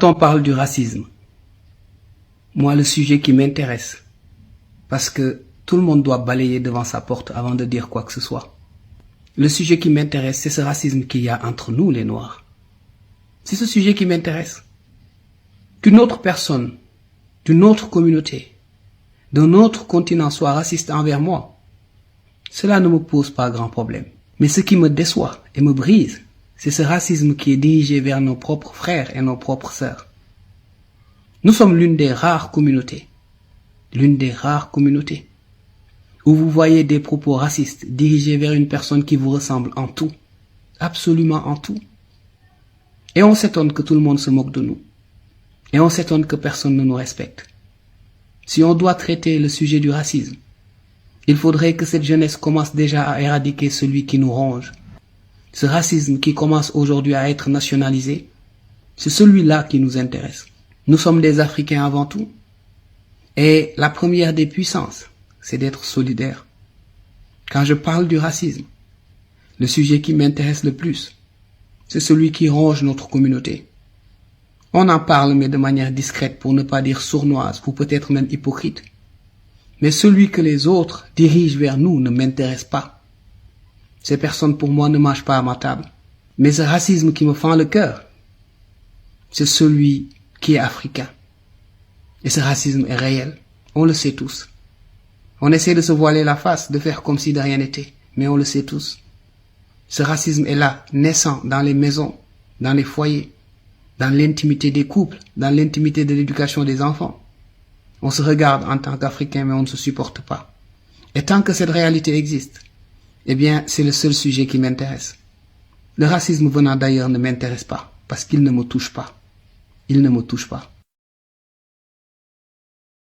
Quand on parle du racisme, moi le sujet qui m'intéresse, parce que tout le monde doit balayer devant sa porte avant de dire quoi que ce soit. Le sujet qui m'intéresse, c'est ce racisme qu'il y a entre nous les Noirs. C'est ce sujet qui m'intéresse. Qu'une autre personne, d'une autre communauté, d'un autre continent soit raciste envers moi, cela ne me pose pas grand problème. Mais ce qui me déçoit et me brise, c'est ce racisme qui est dirigé vers nos propres frères et nos propres sœurs. Nous sommes l'une des rares communautés, où vous voyez des propos racistes dirigés vers une personne qui vous ressemble en tout, absolument en tout. Et on s'étonne que tout le monde se moque de nous. Et on s'étonne que personne ne nous respecte. Si on doit traiter le sujet du racisme, il faudrait que cette jeunesse commence déjà à éradiquer celui qui nous ronge. Ce racisme qui commence aujourd'hui à être nationalisé, c'est celui-là qui nous intéresse. Nous sommes des Africains avant tout. Et la première des puissances, c'est d'être solidaire. Quand je parle du racisme, le sujet qui m'intéresse le plus, c'est celui qui ronge notre communauté. On en parle, mais de manière discrète, pour ne pas dire sournoise, ou peut-être même hypocrite. Mais celui que les autres dirigent vers nous ne m'intéresse pas. Ces personnes, pour moi, ne mangent pas à ma table. Mais ce racisme qui me fend le cœur, c'est celui qui est africain. Et ce racisme est réel. On le sait tous. On essaie de se voiler la face, de faire comme si de rien n'était. Mais on le sait tous. Ce racisme est là, naissant dans les maisons, dans les foyers, dans l'intimité des couples, dans l'intimité de l'éducation des enfants. On se regarde en tant qu'Africains, mais on ne se supporte pas. Et tant que cette réalité existe, eh bien, c'est le seul sujet qui m'intéresse. Le racisme venant d'ailleurs ne m'intéresse pas, parce qu'il ne me touche pas. Il ne me touche pas.